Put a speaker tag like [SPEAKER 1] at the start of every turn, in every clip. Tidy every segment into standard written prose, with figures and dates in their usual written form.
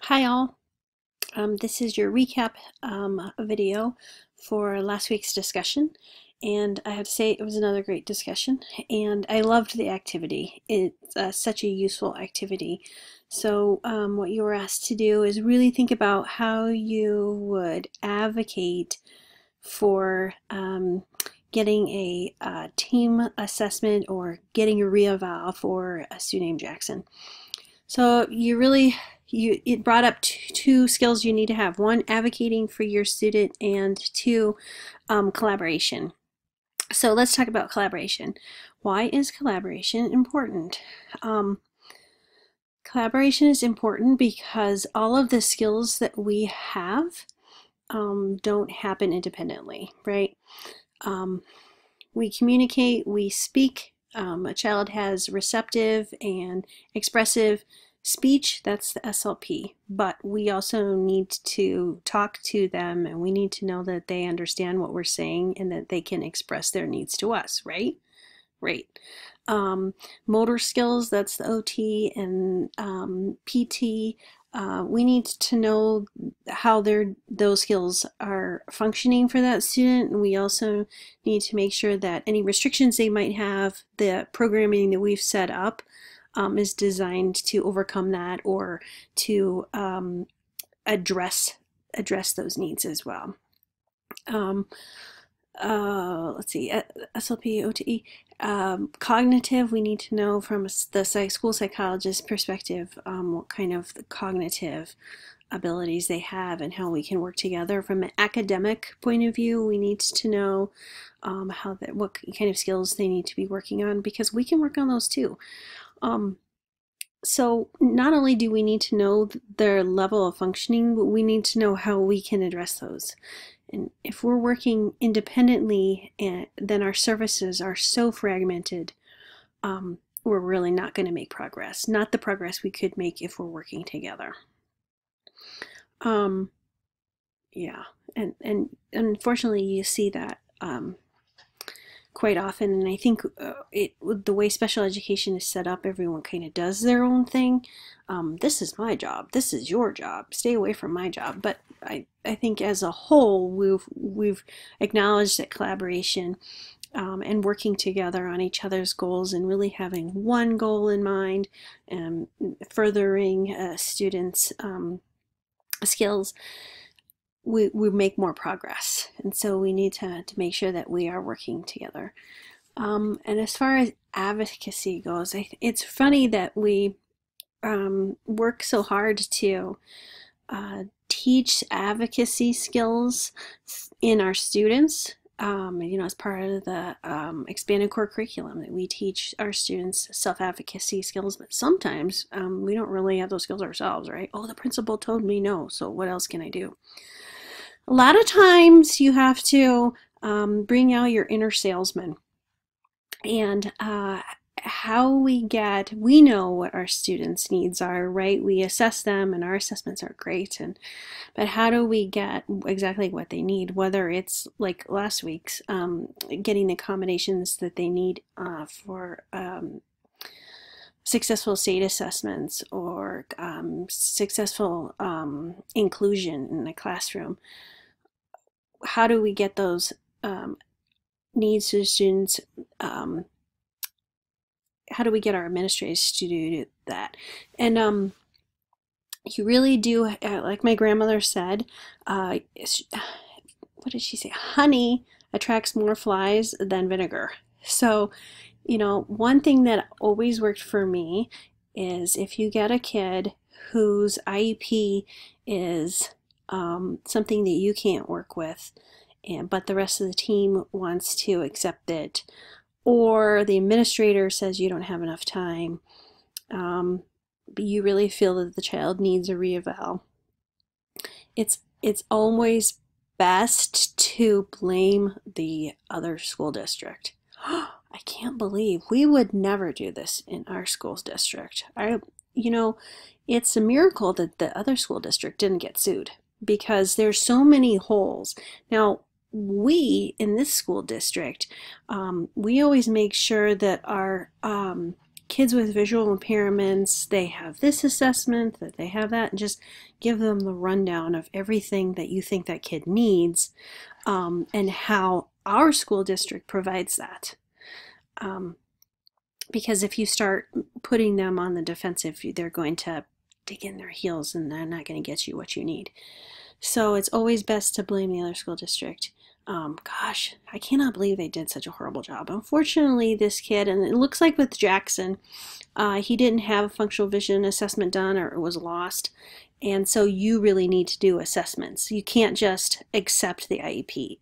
[SPEAKER 1] Hi all, this is your recap video for last week's discussion, and I have to say it was another great discussion and I loved the activity. It's such a useful activity. So what you were asked to do is really think about how you would advocate for getting a team assessment or getting a re-eval for a student named Jackson. So it brought up two skills you need to have. One, advocating for your student, and two, collaboration. So let's talk about collaboration. Why is collaboration important? Collaboration is important because all of the skills that we have don't happen independently, right? We communicate, we speak. A child has receptive and expressive speech, that's the SLP, but we also need to talk to them and we need to know that they understand what we're saying and that they can express their needs to us, right? Right. Motor skills, that's the OT, and PT. We need to know how those skills are functioning for that student, and we also need to make sure that any restrictions they might have, the programming that we've set up is designed to overcome that or to address those needs as well. Let's see, SLP, OTE. Cognitive, we need to know from the school psychologist perspective what kind of cognitive abilities they have and how we can work together. From an academic point of view, we need to know what kind of skills they need to be working on, because we can work on those too. So not only do we need to know their level of functioning, but we need to know how we can address those. And if we're working independently, then our services are so fragmented, we're really not going to make progress. Not the progress we could make if we're working together. Yeah, and unfortunately you see that quite often, and I think the way special education is set up, everyone kind of does their own thing. This is my job, this is your job, stay away from my job. But I think as a whole we've acknowledged that collaboration and working together on each other's goals and really having one goal in mind and furthering students' skills, we make more progress. And so we need to make sure that we are working together. And as far as advocacy goes, it's funny that we work so hard to teach advocacy skills in our students, as part of the expanded core curriculum, that we teach our students self-advocacy skills, but sometimes we don't really have those skills ourselves, right? Oh, the principal told me no, so what else can I do? A lot of times you have to bring out your inner salesman, and we know what our students' needs are, right? We assess them and our assessments are great, but how do we get exactly what they need? Whether it's like last week's, getting the accommodations that they need for successful state assessments or successful inclusion in the classroom. How do we get those needs to the students? How do we get our administrators to do that? And you really do, like my grandmother said, what did she say? Honey attracts more flies than vinegar. So, one thing that always worked for me is if you get a kid whose IEP is something that you can't work with, but the rest of the team wants to accept it, or the administrator says you don't have enough time, but you really feel that the child needs a re-eval, it's always best to blame the other school district. I can't believe we would never do this in our school district. It's a miracle that the other school district didn't get sued, because there's so many holes. Now, we in this school district, we always make sure that our kids with visual impairments, they have this assessment, that they have that, and just give them the rundown of everything that you think that kid needs, and how our school district provides that. Because if you start putting them on the defensive, they're going to dig in their heels and they're not going to get you what you need. So it's always best to blame the other school district. Gosh, I cannot believe they did such a horrible job. Unfortunately, this kid, and it looks like with Jackson, he didn't have a functional vision assessment done, or it was lost. And so you really need to do assessments. You can't just accept the IEP.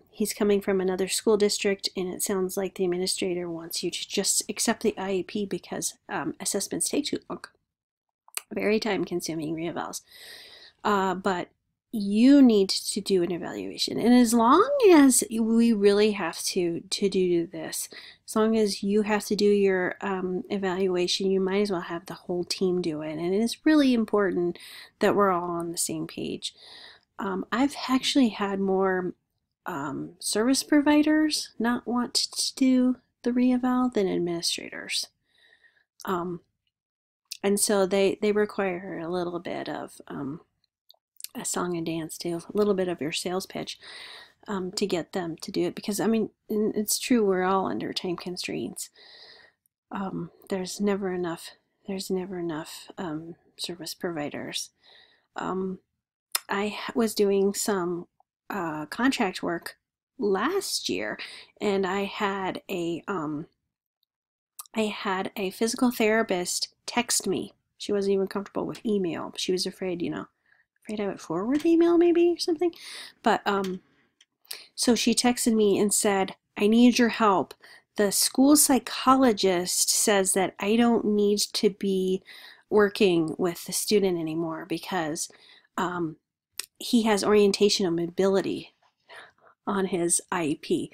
[SPEAKER 1] He's coming from another school district, and it sounds like the administrator wants you to just accept the IEP because assessments take too long. Very time-consuming reevals. But you need to do an evaluation, and as long as we really have to do this, as long as you have to do your evaluation, you might as well have the whole team do it. And it is really important that we're all on the same page. I've actually had more service providers not want to do the reeval than administrators, and so they require a little bit of a song and dance too, a little bit of your sales pitch, to get them to do it, because I mean, it's true, we're all under time constraints. There's never enough service providers. I was doing some contract work last year, and I had a physical therapist text me. She wasn't even comfortable with email. She was afraid, afraid I would forward email maybe or something. But so she texted me and said, I need your help. The school psychologist says that I don't need to be working with the student anymore because he has orientational mobility on his IEP,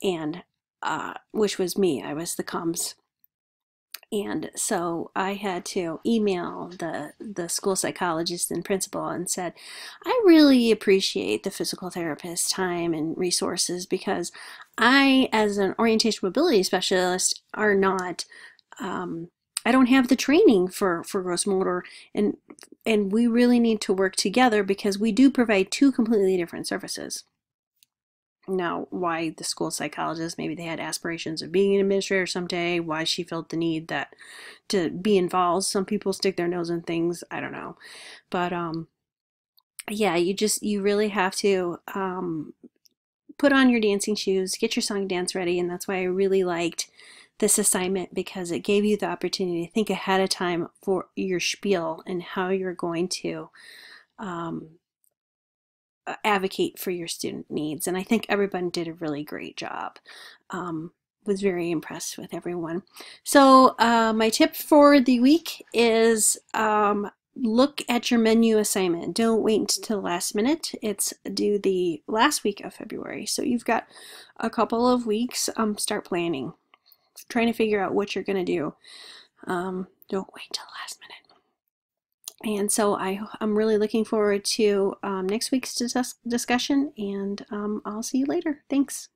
[SPEAKER 1] and which was me. I was the comms. And so I had to email the school psychologist and principal and said, I really appreciate the physical therapist's time and resources, because I, as an orientation mobility specialist, are not, I don't have the training for gross motor, and we really need to work together because we do provide two completely different services. Now, why the school psychologist, maybe they had aspirations of being an administrator someday, why she felt the need that to be involved. Some people stick their nose in things, I don't know. But yeah, you really have to put on your dancing shoes, get your song and dance ready, and that's why I really liked this assignment, because it gave you the opportunity to think ahead of time for your spiel and how you're going to advocate for your student needs. And I think everyone did a really great job. Was very impressed with everyone. So my tip for the week is look at your menu assignment. Don't wait until the last minute. It's due the last week of February. So you've got a couple of weeks. Start planning, trying to figure out what you're going to do. Don't wait till the last minute. And so I'm really looking forward to next week's discussion, and I'll see you later. Thanks.